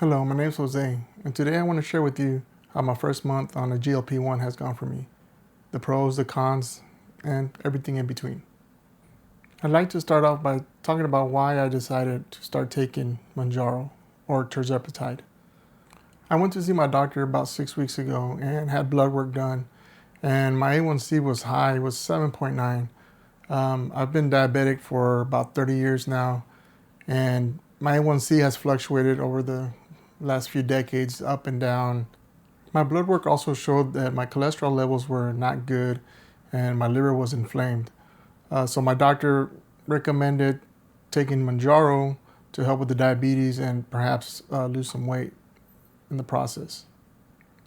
Hello, my name is Jose, and today I want to share with you how my first month on a GLP-1 has gone for me, the pros, the cons, and everything in between. I'd like to start off by talking about why I decided to start taking Mounjaro, or Tirzepatide. I went to see my doctor about 6 weeks ago and had blood work done, and my A1C was high, it was 7.9. I've been diabetic for about 30 years now, and my A1C has fluctuated over the last few decades, up and down. My blood work also showed that my cholesterol levels were not good and my liver was inflamed. So my doctor recommended taking Mounjaro to help with the diabetes and perhaps lose some weight in the process.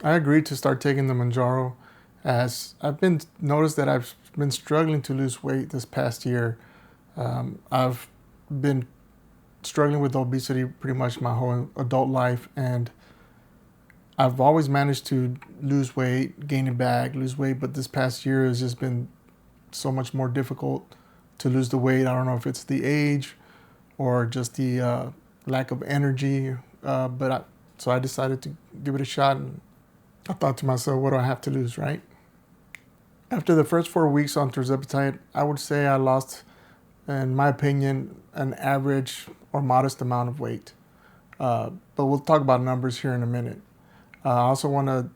I agreed to start taking the Mounjaro as I've been noticed that I've been struggling to lose weight this past year. I've been struggling with obesity pretty much my whole adult life, and I've always managed to lose weight, gain it back, lose weight, but this past year has just been so much more difficult to lose the weight. I don't know if it's the age or just the lack of energy, so I decided to give it a shot, and I thought to myself, what do I have to lose, right? After the first 4 weeks on Tirzepatide, I would say I lost, in my opinion, an average or modest amount of weight. But we'll talk about numbers here in a minute. I also want to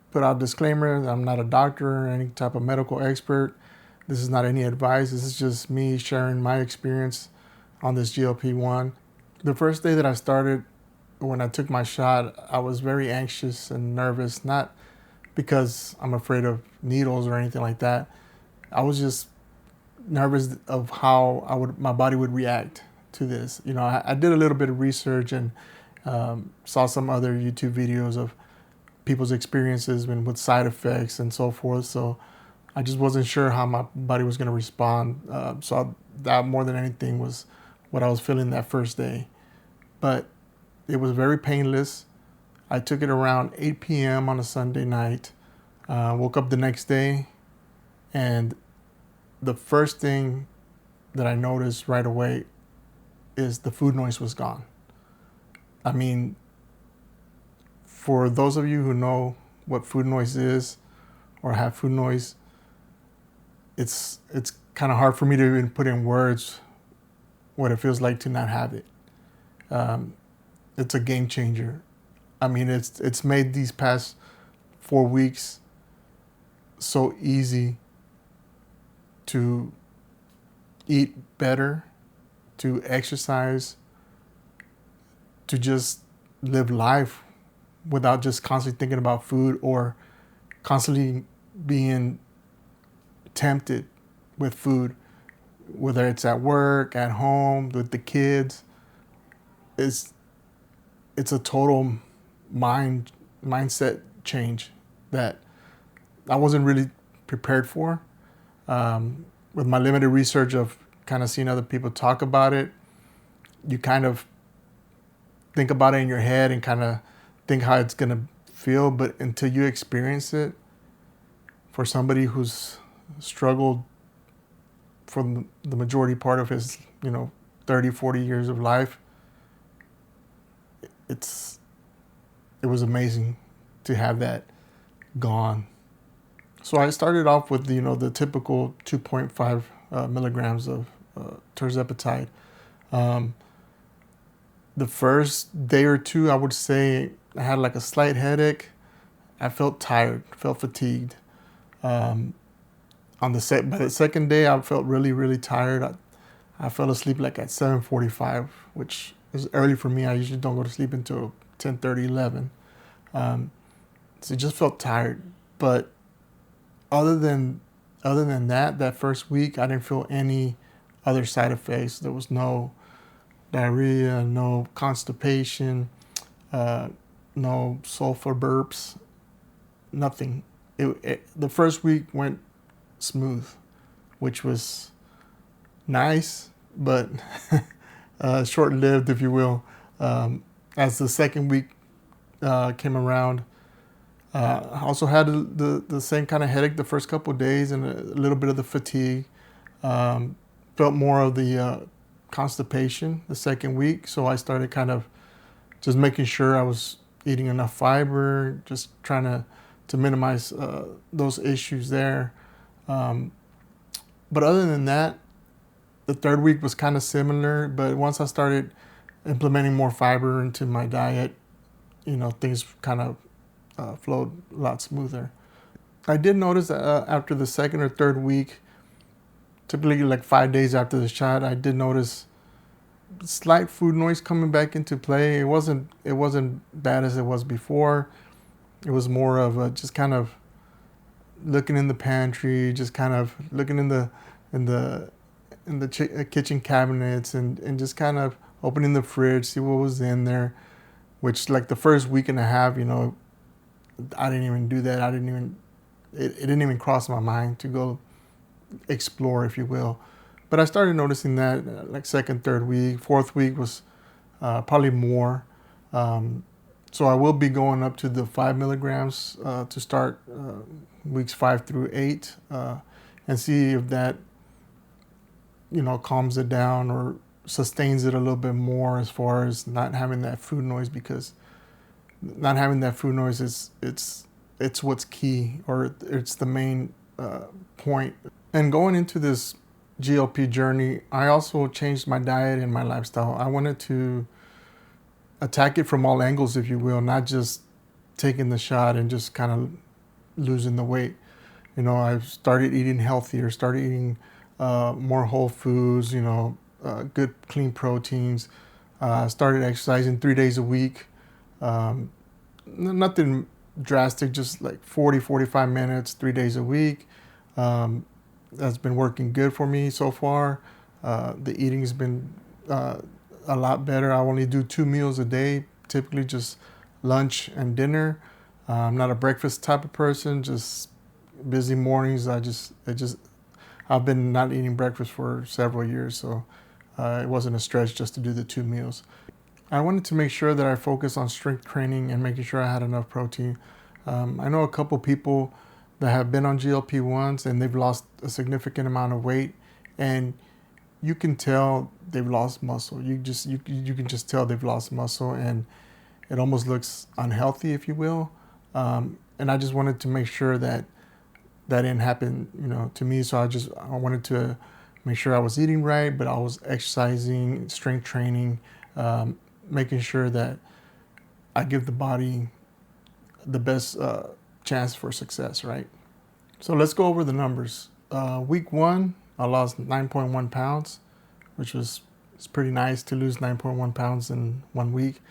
put out a disclaimer that I'm not a doctor or any type of medical expert. This is not any advice. This is just me sharing my experience on this GLP-1. The first day that I started, when I took my shot, I was very anxious and nervous, not because I'm afraid of needles or anything like that. I was just nervous of how my body would react to this. You know, I did a little bit of research and saw some other YouTube videos of people's experiences and with side effects and so forth. So I just wasn't sure how my body was going to respond. So that more than anything was what I was feeling that first day. But it was very painless. I took it around 8 p.m. on a Sunday night. Woke up the next day, and the first thing that I noticed right away is the food noise was gone. I mean, for those of you who know what food noise is or have food noise, it's kind of hard for me to even put in words what it feels like to not have it. It's a game changer. I mean, it's made these past 4 weeks so easy to eat better, to exercise, to just live life without just constantly thinking about food or constantly being tempted with food, whether it's at work, at home, with the kids. It's a total mindset change that I wasn't really prepared for. With my limited research of kind of seeing other people talk about it, you kind of think about it in your head and kind of think how it's going to feel, but until you experience it, for somebody who's struggled for the majority part of his 30, 40 years of life, it was amazing to have that gone. So I started off with the typical 2.5 milligrams of Tirzepatide. The first day or two, I would say I had like a slight headache. I felt tired, felt fatigued. By the second day, I felt really, really tired. I fell asleep like at 7:45, which is early for me. I usually don't go to sleep until 10:30, 11. So I just felt tired. But other than that first week, I didn't feel any other side effects. There was no diarrhea, no constipation, no sulfur burps, nothing. The first week went smooth, which was nice, but short-lived, if you will. As the second week came around, I also had the same kind of headache the first couple of days and a little bit of the fatigue. Felt more of the constipation the second week, so I started kind of just making sure I was eating enough fiber, just trying to minimize those issues there. But other than that, the third week was kind of similar, but once I started implementing more fiber into my diet, things kind of flowed a lot smoother. I did notice that after the second or third week, typically like 5 days after the shot, I did notice slight food noise coming back into play. It wasn't bad as it was before. It was more of just kind of looking in the pantry, just kind of looking in the kitchen cabinets, and just kind of opening the fridge, see what was in there. Which, like, the first week and a half, I didn't even do that. It didn't even cross my mind to go explore, if you will. But I started noticing that like second, third week, fourth week was probably more. So I will be going up to the 5 milligrams to start weeks 5 through 8 and see if that, calms it down or sustains it a little bit more as far as not having that food noise, because not having that food noise it's what's key, or it's the main point. And going into this GLP journey, I also changed my diet and my lifestyle. I wanted to attack it from all angles, if you will, not just taking the shot and just kind of losing the weight. I started eating healthier, started eating more whole foods, good clean proteins. Started exercising 3 days a week. Nothing drastic, just like 45 minutes, 3 days a week. That's been working good for me so far. The eating's been a lot better. I only do 2 meals a day, typically just lunch and dinner. I'm not a breakfast type of person, just busy mornings. I've been not eating breakfast for several years, so it wasn't a stretch just to do the 2 meals. I wanted to make sure that I focus on strength training and making sure I had enough protein. I know a couple people that have been on GLP-1s and they've lost a significant amount of weight, and you can tell they've lost muscle. You can just tell they've lost muscle, and it almost looks unhealthy, if you will. And I just wanted to make sure that didn't happen, to me. So I wanted to make sure I was eating right, but I was exercising, strength training, making sure that I give the body the best chance for success, right? So let's go over the numbers. Week 1, I lost 9.1 pounds, which it's pretty nice to lose 9.1 pounds in 1 week.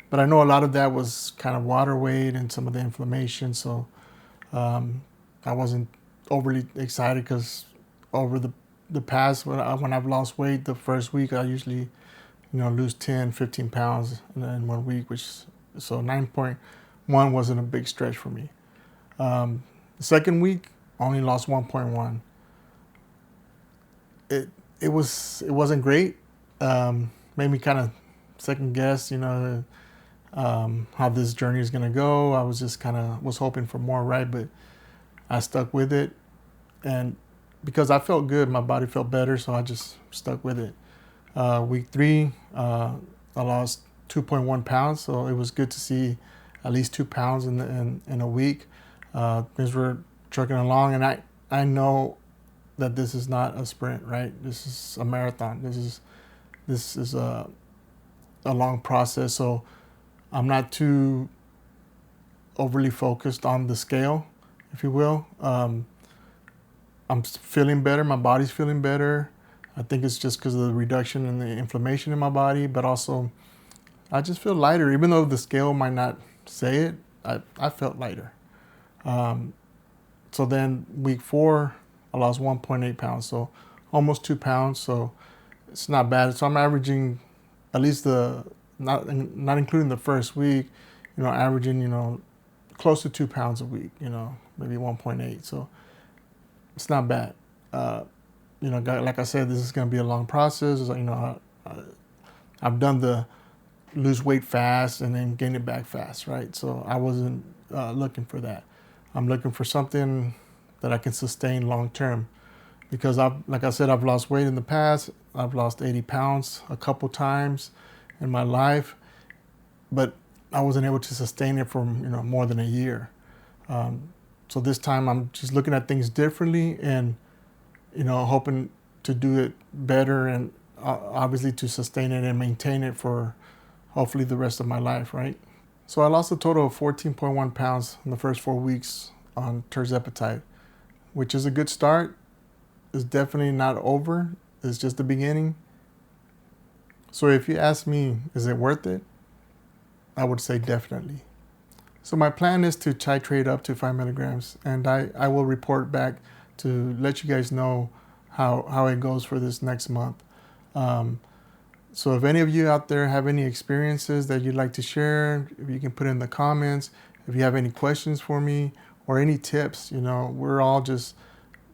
But I know a lot of that was kind of water weight and some of the inflammation. So I wasn't overly excited, because over the past, when I've lost weight, the first week I usually, lose 10, 15 pounds in 1 week, so 9.1 wasn't a big stretch for me. The second week, I only lost 1.1. It wasn't great. Made me kind of second guess, how this journey is gonna go. I was just was hoping for more, right? But I stuck with it, and because I felt good, my body felt better, so I just stuck with it. Week 3, I lost 2.1 pounds, so it was good to see at least 2 pounds in a week. Things were trucking along, and I know that this is not a sprint, right? This is a marathon. This is a long process, so I'm not too overly focused on the scale, if you will. I'm feeling better. My body's feeling better. I think it's just because of the reduction in the inflammation in my body, but also I just feel lighter. Even though the scale might not say it, I felt lighter. So then week 4, I lost 1.8 pounds, so almost 2 pounds. So it's not bad. So I'm averaging at least not including the first week, averaging, close to 2 pounds a week, maybe 1.8. So it's not bad. Like I said, this is going to be a long process. I've done the lose weight fast and then gain it back fast, right? So I wasn't looking for that. I'm looking for something that I can sustain long term, because like I said, I've lost weight in the past. I've lost 80 pounds a couple times in my life, but I wasn't able to sustain it for more than a year. So this time I'm just looking at things differently and hoping to do it better and obviously to sustain it and maintain it for hopefully the rest of my life, right? So I lost a total of 14.1 pounds in the first 4 weeks on Tirzepatide, which is a good start. It's definitely not over. It's just the beginning. So if you ask me, is it worth it? I would say definitely. So my plan is to titrate up to 5 milligrams, and I will report back to let you guys know how it goes for this next month. So if any of you out there have any experiences that you'd like to share, if you can put in the comments, if you have any questions for me or any tips, we're all just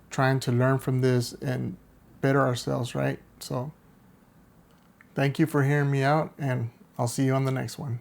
trying to learn from this and better ourselves, right? So thank you for hearing me out, and I'll see you on the next one.